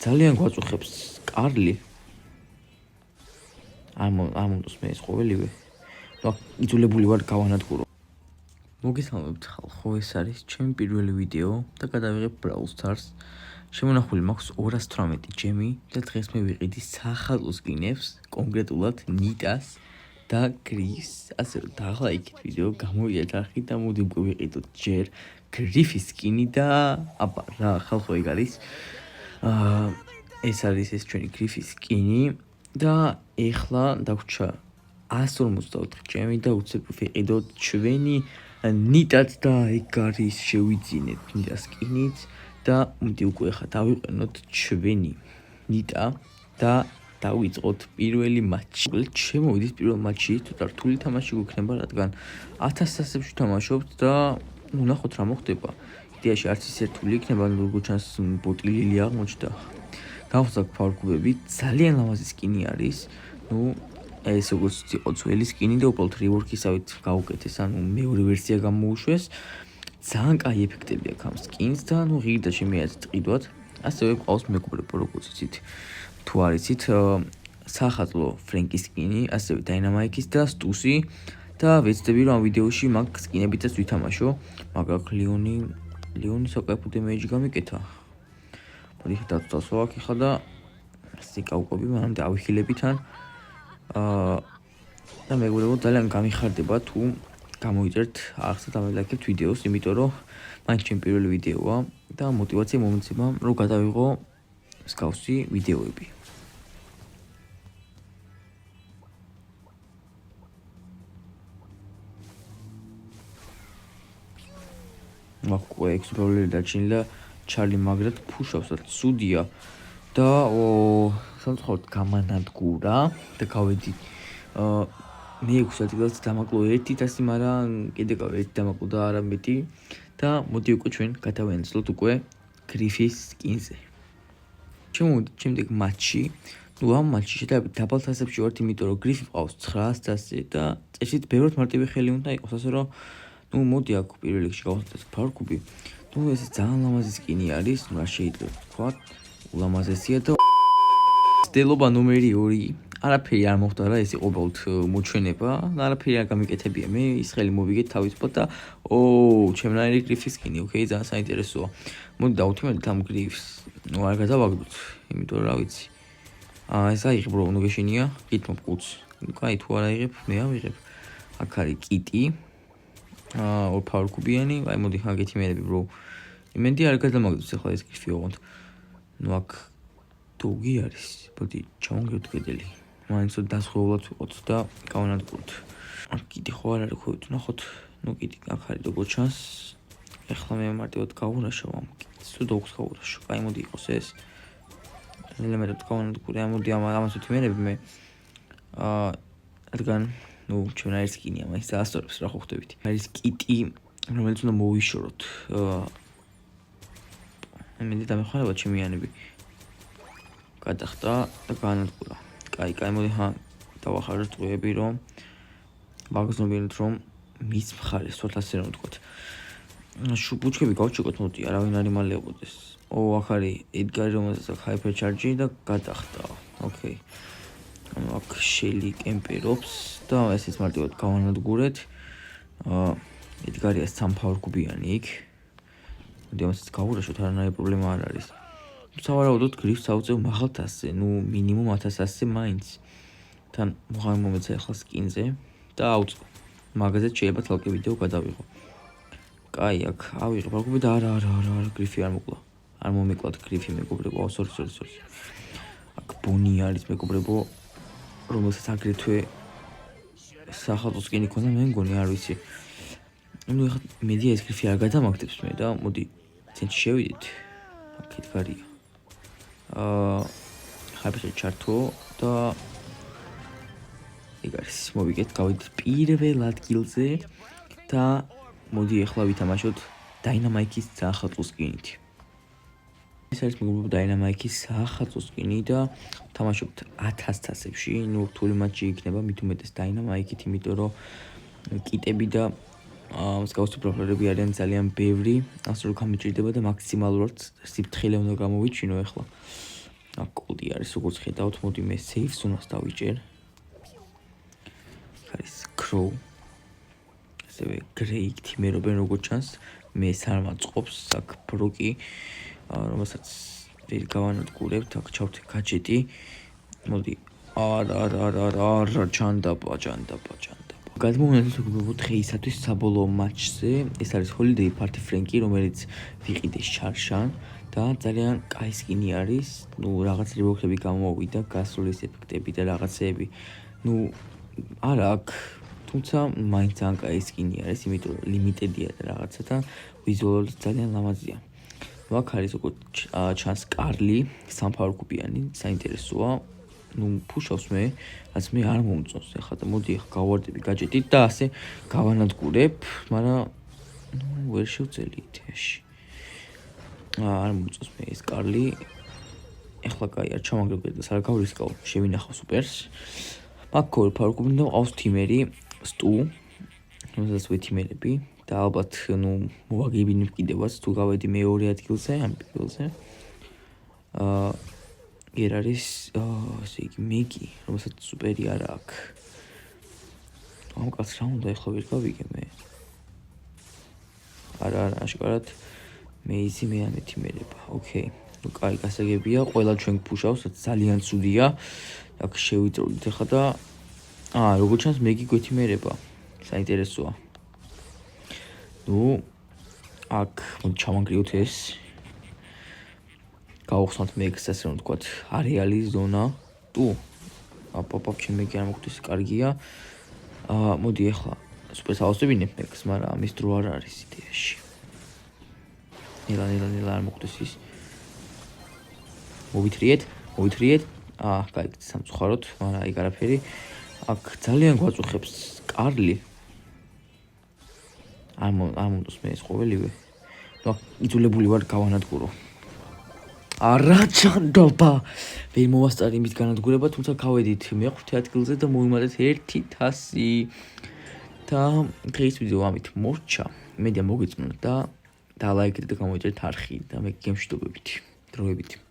ძალიან გვაწუხებს კარლი. ამონდოს მე ეს ყოველივე. და იძულებული ვარ გავანადგურო. მოგესალმებით ხალხო, ეს არის ჩემი პირველი ვიდეო და გადავიღებ Brawl Stars. შემონახული მაქვს 218 ჯემი და დღეს მე ვიყიდი სახალხო სკინებს, კონკრეტულად ნიტას და გრიფს. ასევე დაღლა იქით ვიდეო გამოიეთახი და მოდი უკვე ვიყიდოთ ჯერ გრიფის სკინი და აბა რა ხალხო ეგ არის. ეს არის ეს ჩვენი გრიფის სკინი და ეხლა დაგვჭა 154 ჯემი და უცებ ვიყიდოთ ჩვენი ნიტად და ეგ არის შევიძინეთ ნიტას სკინით და მოდი უკვე ხა დავიყენოთ ჩვენი ნიტა და დავიწყოთ პირველი მატჩი. შემოვიდით პირველ მატჩში, ცოტა რთული თამაში გვექნება, რადგან 1000-ასებში თამაშობთ და ნახოთ რა მოხდება. იდეაში არც ისე რთული იქნება, როგორც ჩანს ბოტი ლილი აღმოჩნდა. გავხსნა ფარკუბები, ძალიან ლამაზი სკინი არის. ეს როგორც იყო ძველი სკინი და უბრალოდ რევორკისავით გაუკეთეს, ანუ მეორე ვერსია გამოუშვეს. ძალიან კაი ეფექტები აქვს ამ სკინს და ღირდაში მეაც წყიდვად. ასევე ყავს მეგობრებო, როგორც იცით, თუ არ იცით, სახაზლო ფრენკის სკინი, ასევე დაინამაიკის და სტუსი და ვეცდები რომ ამ ვიდეოში მაგ სკინებითაც ვითამაშო, მაგრამ ლიონი საკაიფო დემეიჯი გამიკეთა. მოდი დაწვავ აქ ხა და სიკაუკობი მანამდე ავიხილებით ან და მეგობრებო ძალიან გამიხარდება თუ გამოიწერთ ახლა დამელაიქებთ ვიდეოს, იმიტომ რომ მაინც ჩემი პირველი ვიდეოა და мотивация მომეცემა რომ გადავიღო მსგავსი ვიდეოები. მაქვს ექსპლორერი დაჩინილა ჩარლი მაგრად ფუშავსა ცუდია და სამწუხაროდ გამანადგურა და გავედი მე-6 ადგილას დამაკლო 100, მაგრამ კიდე გავედი 1 დამაკლო და არა მეტი და მოდი უკვე ჩვენ გადავენაცვლოთ უკვე გრიფის სკინზე. შემოვიდით შემდეგ მატჩი. ამ მატჩში შედარებით დაბალ თასებში ვართ, იმიტომ რომ გრიფი ყავს 900-ზე და წესით ბევრად მარტივი ხელი უნდა იყოს, ასე რომ მოდი აქ პირველ რიგში გავხსნათ ფარკუბი. ეს ძალიან ლამაზი სკინი არის, რა შეიძლება თქვა, ულამაზესია და ცდილობა ნომერი 2. არაფერი არ მოხდა რა, ეს იყო უბრალოდ მოჩვენება, არაფერი არ გამიკეთებია. მე ის ხელი მოვიგეთ თავისუფლად და ჩემნაირი გრიფის სკინი, ოკეი, ძალიან საინტერესოა. მოდი დავუთმევთ ამ გრიფს. არ გადავაგდოთ, იმიტომ რა ვიცი. ეს აიღებ რო გეშინია, კითმობ კუც. კაი, თუ არ აიღებ, მე ავიღებ. აქ არის კიტი. ორ ფარკუბიანი, აი მოდი აგეთი მერები ბრო. იმენდი არ გადამაგდოს ახლა ეს გრიფი ოღონდ. აქ დოგი არის. მოდი ჩავანგრევთ კედელი. მაინც დასხეულად ვიყოთ და გავანადგუროთ. კიტი ხო არ არის, ხო ნახოთ. კიტი აქ არის როგორც ჩანს. ეხლა მე მარტივად გავუნაშავ ამ კიტს, თუ დოგს გავუნაშავ. აი მოდი იყოს ეს. ელემენტად გავანადგურე, მოდი ამას ვთმერები მე. რადგან ჩვენაირი სკინია, მაინც დაასწორებს რა ხო ხდებით. არის კიტი, რომელიც უნდა მოვიშოროთ. მე დამეხმარება ჩემიანები. გადახდა და განადგურა. კაი, მოდი დავახაროთ ტყუები, რომ ვაგრძნობინოთ, რომ მის მხარეს ვართ, ასე რომ ვთქვათ. ბუჩქები გავჩეკოთ, მოდი, არავინ არ იმალეობოდეს. აქ არის ედგარი, რომელსაც აქვს ჰაიპერ ჩარჯი და გადახდა. ოკეი. აქ შელი კემპერობს და ესეც მარტივად გავანადგურეთ. ედგარია 3 ფარკუბიანი იქ. მოდი ამასაც გავურაშოთ, არანაირი პრობლემა არ არის. სავარაუდოდ გრიფს ავწევ მაღალ თასზე, მინიმუმ 1100-ზე მაინც. თან მომეცა ახლა სკინზე და ავწევ. მაგაზეც შეიძლება თალკე ვიდეო გადავიღო. კაი, აქ ავიღე ფარკუბი და არა, გრიფი არ მოკლა. არ მომეკლათ გრიფი მეგობრებო, სორი. აქ ბონი არის მეგობრებო, რომელსაც აგრეთვე სახალხო სკინი ქონდა, მე მგონი არ ვიცი. ეხლა მედია ეს გრიფი არ გადამაგდებს მე და მოდი ცენტრში შევიდეთ. აქ ედგარია. ხაიფერში ჩართო და ეგ არის, მოვიგეთ, გავიდეთ პირველ ადგილზე და მოდი ეხლა ვითამაშოთ დაინამაიკის სახალხო სკინით. ეს არის მეგობრებო დაინამაიკის სახალხო სკინი და თამაშობთ 1000 თასებში, რთული მატჩი იქნება, მით უმეტეს დაინამაიკით, იმიტომ რომ კიტები და მსგავსი პროფილები არიან ძალიან ბევრი, ასე რომ გამიჭირდება და მაქსიმალურად სიფრთხილე უნდა გამოვიჩინო ეხლა. აქ კოდი არის, როგორც ხედავთ, მოდი მე save zone-ს დავიჭერ. არის crow. ასევე grey თიმერობენ როგორც ჩანს, მე სარმაწყობს აქ ბროკი, რომელსაც ვერ გავანადგურებთ, აქ ჩავთე გაჯეტი. მოდი არა ჩანდაბა. გადმოვიდეთ უკვე 4-ისათვის საბოლოო მატჩზე. ეს არის holiday party frankie, რომელიც ვიყიდეს ჩარშან და ძალიან კაი სკინი არის. ნუ რაღაც რიბოქსები გამოვიდა, გასulis ეფექტები და რაღაცეები. ნუ არა აქ, თუმცა მაინც ძალიან კაი სკინი არის, იმიტომ რომ ლიმიტედია და რაღაცა და ვიზუალურად ძალიან ლამაზია. ნუ აქ არის როგორც ჩანს კარლი, სამფარგლიანი, საინტერესოა. ნუ ფუშავს მე, რაც მე არ მომწონს ახლა და მოდი ახლა გავვარდები გაჯეტით და ასე გავანადგურებ, მაგრამ ნუ ვერ შევწელი ეთერში. არ მომწონს მე ეს კარლი. ახლა კაი არ ჩამაგრებ და სარ გავრისკავ, შევინახავ სუპერს. მაგ ქორ ფარგლიანი და ყავს თიმერი, სტუ, რომელსაც ვეთიმერები და ალბათ ნუ მოვაგებინებ კიდევაც თუ გავედი მეორე ადგილზე, ამ პირველზე. გერ არის ესე იგი მეგი, რომელსაც სუპერი არ აქვს. ამ კაც რა უნდა ახლა ვერ გავიგე მე. არა, აშკარად მე ისი მე ამეთიმერება. ოკეი. ნუ კაი გასაგებია, ყველა ჩვენ გფუშავს, ძალიან ცუდია. აქ შევიწროდით ახლა და როგორც ჩანს მეგი გვეთიმერება. საინტერესოა. ნუ აქ მოდი ჩავანგრიოთ ეს. გავხსნათ მეგს ასე რომ ვთქვათ, არეალი ზონა. თუ აპ ჩემი კი არ მოხდეს კარგია. მოდი ახლა სუპერს ავსებინებ მეგს, მაგრამ ამის დრო არ არის იდეაში. ნელა არ მოხდეს ის. მოვითრიეთ. კაი, სამწუხაროდ, მაგრამ აი არაფერი. აქ ძალიან გვაწუხებს კარლი. არ მომდოს მე ეს ყოველივე. ნუ იძულებული ვარ გავანადგურო. არა ჩანდობა. ვერ მოვასწარი მის განადგურება, თუმცა გავედით მეხუთე ადგილზე და მოვიმატეთ 1000 და დღეს ვიდეო ამით მორჩა. მედია მოგეწონათ და ლაიქეთ და გამოიწერეთ არხი და მე გემშვიდობებით. დროებით.